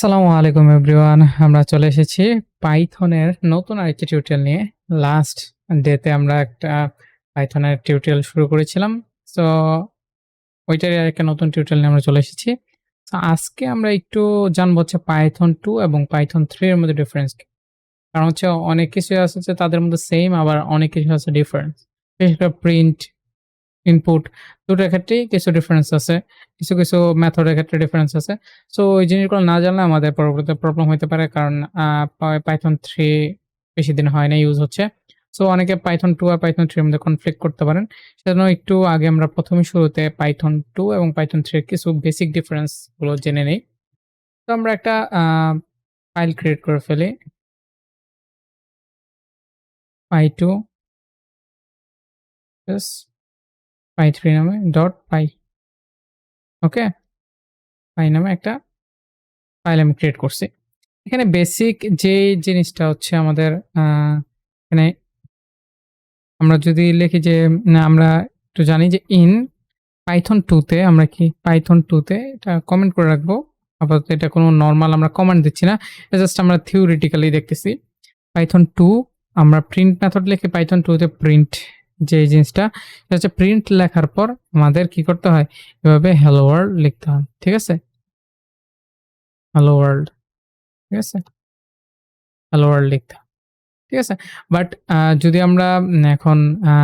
আসসালামু আলাইকুম এভরিওয়ান। আমরা চলে এসেছি পাইথনের নতুন আরেকটি টিউটোরিয়াল নিয়ে। লাস্ট ডেতে আমরা একটা পাইথনের টিউটোরিয়াল শুরু করেছিলাম। সো ওইটারই আরেকটা নতুন টিউটোরিয়াল নিয়ে আমরা চলে এসেছি। তো আজকে আমরা একটু জানবো হচ্ছে পাইথন 2 এবং পাইথন 3 এর মধ্যে ডিফারেন্স কি? কারণ হচ্ছে অনেক কিছুই আছে যে তাদের মধ্যে সেম, আবার অনেক কিছু আছে ডিফারেন্স। বিশেষ করে প্রিন্ট, ইনপুট দুটার ক্ষেত্রেই কিছু ডিফারেন্স আছে। কিছু মেথডের ক্ষেত্রে ডিফারেন্স আছে। সো ওই জিনিসগুলো না জানলে আমাদের পরবর্তীতে প্রবলেম হইতে পারে। কারণ পাইথন 3 বেশিদিন হয় নাই ইউজ হচ্ছে। সো অনেকে পাইথন 2 আর পাইথন 3 এর মধ্যে কনফ্লিক্ট করতে পারেন। সেজন্য একটু আগে আমরা প্রথমেই শুরুতে পাইথন 2 এবং পাইথন 3 এর কিছু বেসিক ডিফারেন্স গুলো জেনে নেই। তো আমরা একটা ফাইল ক্রিয়েট করে ফেলি। py2 প্লাস py3 নামে .py। ওকে? py নামে একটা ফাইল আমি ক্রিয়েট করছি। এখানে বেসিক যে জিনিসটা হচ্ছে আমাদের আ এখানে আমরা যদি লিখি যে আমরা একটু জানি যে পাইথন 2 তে আমরা কি পাইথন 2 তে এটা কমেন্ট করে রাখবো। আপাতত এটা কোনো নরমাল আমরা কমান্ড দিচ্ছি না। এটা জাস্ট আমরা থিওরিটিক্যালি দেখতেছি। পাইথন 2 আমরা প্রিন্ট মেথড লিখে পাইথন 2 তে প্রিন্ট যে জিনিসটা সেটা হচ্ছে প্রিন্ট লেখার পর আমাদের কি করতে হয়? এভাবে হ্যালো ওয়ার্ল্ড লিখতে হয়। ঠিক আছে? Hello world. ঠিক আছে? হ্যালো ওয়ার্ল্ড লিখতে হয়। ঠিক আছে? বাট যদি আমরা এখন আ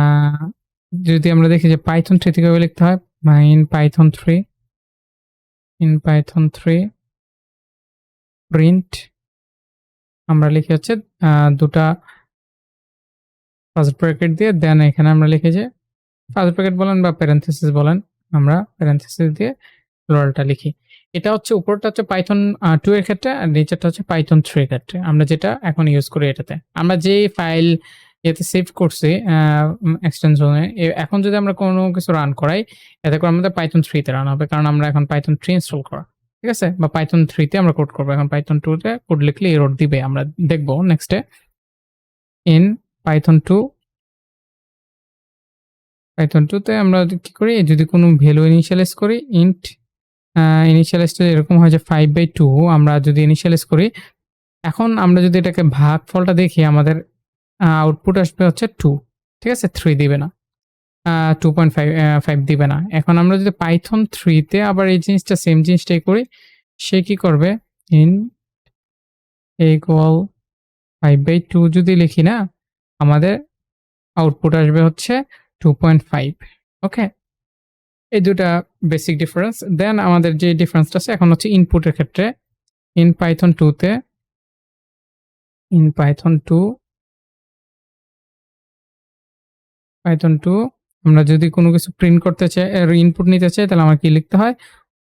যদি আমরা দেখি যে পাইথন 3 তে কিভাবে লিখতে হয়? ইন পাইথন 3 প্রিন্ট আমরা লিখি হচ্ছে ২ টা ফার্স্ট ব্র্যাকেট দিয়ে দেন এখানে আমরা লিখি যে ফার্স্ট ব্র্যাকেট বলেন বা প্যারেনথেসিস বলেন, আমরা প্যারেনথেসিস দিয়ে লোয়ারটা লিখি। এটা হচ্ছে উপরটা হচ্ছে পাইথন 2 এর ক্ষেত্রে আর নিচেরটা হচ্ছে পাইথন 3 এর ক্ষেত্রে। আমরা যেটা এখন ইউজ করি এটাতে। আমরা যেই ফাইল ইয়েতে সেভ করছি এক্সটেনশনে এখন যদি আমরা কোনো কিছু রান করাই, এতে করে আমাদের পাইথন 3 তে রান হবে। কারণ আমরা এখন পাইথন 3 ইনস্টল করা। ঠিক আছে? বা পাইথন 3 তে আমরা কোড করব। এখন পাইথন 2 তে কোড লিখলে এরর দিবে। আমরা দেখব নেক্সটে। ইন পাইথন 2 পাইথন 2 তে আমরা কি করি? যদি কোনো ভ্যালু ইনিশিয়ালাইজ করি ইন্ট ইনিশিয়ালাইজটা এরকম হয় যে 5/2 আমরা যদি ইনিশিয়ালাইজ করি, এখন আমরা যদি এটাকে ভাগফলটা দেখি আমাদের আউটপুট আসবে হচ্ছে 2। ঠিক আছে? 3 দিবে না। 5 দিবে না। এখন আমরা যদি পাইথন 3 তে আবার এই জিনিসটা সেম জিনিসটাই করি, সে কি করবে? ইন ইকুয়াল 5/2 যদি লিখি না, আমাদের আউটপুট আসবে হচ্ছে 2.5। ওকে? এই ২ টা বেসিক ডিফারেন্স। দেন আমাদের যে ডিফারেন্সটা আছে এখন হচ্ছে ইনপুটের ক্ষেত্রে। ইন পাইথন 2 তে ইন পাইথন 2 আমরা যদি কোনো কিছু প্রিন্ট করতে চাই, এর ইনপুট নিতে চাই তাহলে আমার কি লিখতে হয়?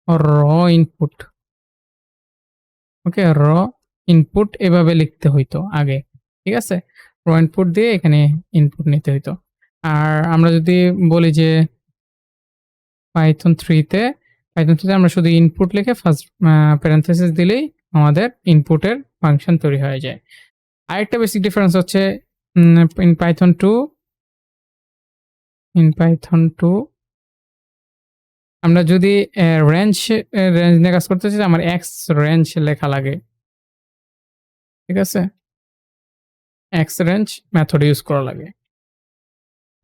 র ইনপুট। ওকে? ইনপুট এভাবে লিখতে হইতো আগে। ঠিক আছে? ইনপুট দিয়ে এখানে ইনপুট নিতে হইতো। আর আমরা যদি বলি যে পাইথন 3 তে আমরা শুধু ইনপুট লিখে ফার্স্ট প্যারেনথেসিস দিলেই আমাদের ইনপুটের ফাংশন তৈরি হয়ে যায়। আরেকটা বেসিক ডিফারেন্স হচ্ছে উম ইন পাইথন 2 ইন পাইথন 2 আমরা যদি রেঞ্জ নিয়ে কাজ করতে চাই, আমার এক্স রেঞ্জ লেখা লাগে। ঠিক আছে? এক্স রেঞ্জ মেথড ইউজ করা লাগে।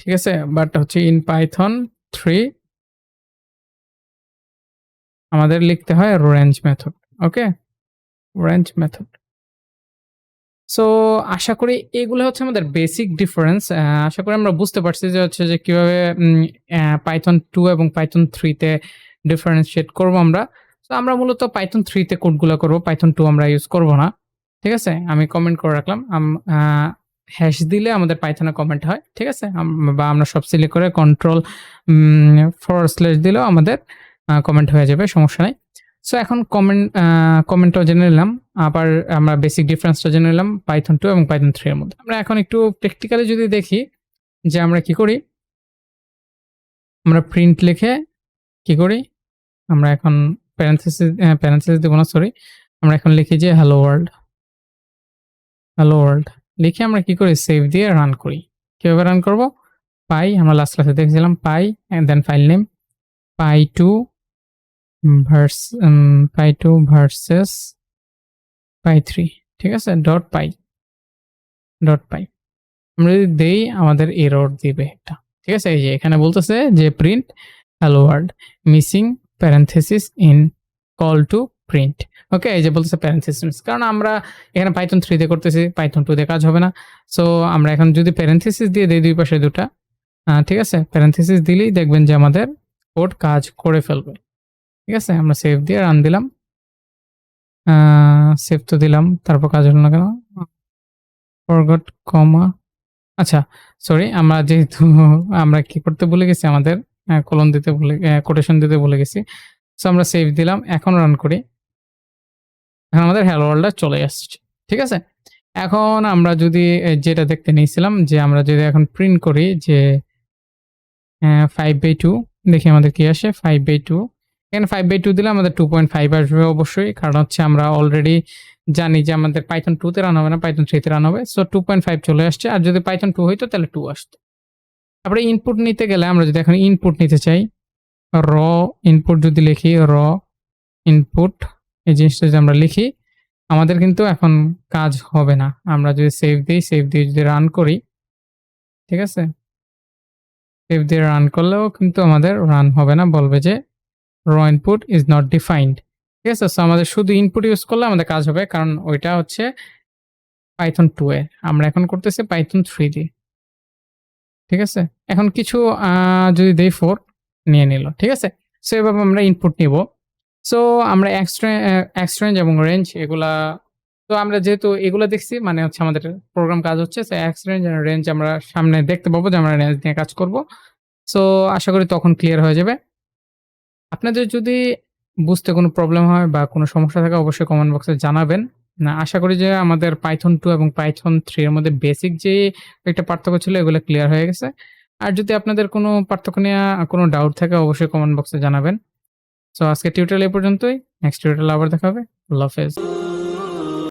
ঠিক আছে? বাট হচ্ছে ইন পাইথন 3 আমাদের লিখতে হয় range method. Okay? Range method. So আশা করি এগুলো হচ্ছে আমাদের বেসিক ডিফারেন্স। আশা করি আমরা বুঝতে পারছি যে হচ্ছে যে কিভাবে পাইথন 2 এবং পাইথন 3 তে ডিফারেনশিয়েট করব আমরা। সো আমরা মূলত পাইথন 3 তে কোডগুলা করব। পাইথন 2 আমরা ইউজ করব না। ঠিক আছে? আমি কমেন্ট করে রাখলাম। হ্যাশ দিলে আমাদের পাইথনে কমেন্ট হয়। ঠিক আছে? বা আমরা সব সিলেক্ট করে কন্ট্রোল ফরওয়ার্ড স্ল্যাশ দিলেও আমাদের কমেন্ট হয়ে যাবে, সমস্যা নাই। সো এখন কমেন্টটাও জেনে নিলাম। আবার আমরা বেসিক ডিফারেন্সটা জেনে নিলাম পাইথন 2 এবং পাইথন 3 এর মধ্যে। আমরা এখন একটু প্র্যাকটিক্যালি যদি দেখি যে আমরা কি করি? আমরা প্রিন্ট লিখে কি করি? আমরা এখন প্যারেনথেসিস দিব না, সরি। আমরা এখন লিখি যে হ্যালো ওয়ার্ল্ড লিখে আমরা কি করি? সেভ দিয়ে রান করি। কিভাবে রান করব? আমরা লাস্ট ক্লাসে দেখেছিলাম and then file name py2 versus py 3, ঠিক আছে? Dot py. আমরা যদি দেই আমাদের এরর দিবে একটা। ঠিক আছে? এই যে এখানে বলতেছে যে print hello world missing parenthesis in call to print. Okay? এই যে বলতেছে প্যারেনথেসিস কারণ আমরা এখানে Python 3 দিয়ে করতেছি, Python 2 দিয়ে কাজ হবে না। সো আমরা এখন যদি প্যারেনথেসিস দিয়ে দেই ২ পাশে ২ টা ঠিক আছে? প্যারেনথেসিস দিলেই দেখবেন যে আমাদের কোড কাজ করে ফেলবে। ঠিক আছে? আমরা সেভ দিয়ে রান দিলাম। আ সেভ তো দিলাম। তারপর কাজ হলো না কেন? ফরগট কমা আচ্ছা, সরি আমরা যেহেতু আমরা কি করতে ভুলে গেছি আমাদের কোলন দিতে ভুলে কোটেশন দিতে ভুলে গেছি। সো আমরা সেভ দিলাম। এখন রান করি। এখন আমাদের hello world টা চলে আসছে। ঠিক আছে? এখন আমরা যদি যেটা দেখতে নিয়েছিলাম যে আমরা যদি এখন প্রিন্ট করি যে 5/2 দেখি আমাদের কি আসে 5/2 এখানে 5/2 দিলে আমাদের 2.5 আসবে অবশ্যই। কারণ হচ্ছে আমরা অলরেডি জানি যে আমাদের Python 2 তে রান হবে না, Python 3 তে রান হবে। সো 2.5 চলে আসছে। আর যদি Python 2 হইতো তাহলে 2 আসতো। তারপরে ইনপুট নিতে গেলে আমরা যদি এখন ইনপুট নিতে চাই, র ইনপুট যদি লিখি ইনপুট এই জিনিসটা যদি আমরা লিখি, আমাদের কিন্তু এখন কাজ হবে না। আমরা যদি সেভ দেই, সেভ দিয়ে যদি রান করি, ঠিক আছে? সেভ দিয়ে রান করলেও কিন্তু আমাদের রান হবে না। বলবে যে input is not defined. ঠিক আছে? সো আমাদের শুধু ইনপুট ইউজ করলে আমাদের কাজ হবে। কারণ ওইটা হচ্ছে Python 2 এ। আমরা এখন করতেছি Python 3 দিয়ে। ঠিক আছে? এখন কিছু আ যদি দেই 4 নিয়ে নিল। ঠিক আছে? সো এভাবে আমরা ইনপুট নিব। সো আমরা এক্সট্রেঞ্জ এবং রেঞ্জ এগুলা তো আমরা যেহেতু এগুলা দেখছি মানে হচ্ছে আমাদের প্রোগ্রাম কাজ হচ্ছে। সো এক্সট্রেঞ্জ এন্ড রেঞ্জ আমরা সামনে দেখতে পাবো যে আমরা রেঞ্জ নিয়ে কাজ করব। সো আশা করি তখন ক্লিয়ার হয়ে যাবে। আপনাদের যদি বুঝতে কোনো প্রবলেম হয় বা কোনো সমস্যা থাকে অবশ্যই কমেন্ট বক্সে জানাবেন। না আশা করি যে আমাদের Python 2 এবং Python 3 এর মধ্যে বেসিক যে একটা পার্থক্য ছিল এগুলো ক্লিয়ার হয়ে গেছে। আর যদি আপনাদের কোনো পার্থক্য নিয়ে কোনো ডাউট থাকে অবশ্যই কমেন্ট বক্সে জানাবেন। সো আজকের টিউটোরিয়াল এই পর্যন্তই। নেক্সট টিউটোরিয়ালে আবার দেখা হবে। আল্লাহ হাফেজ।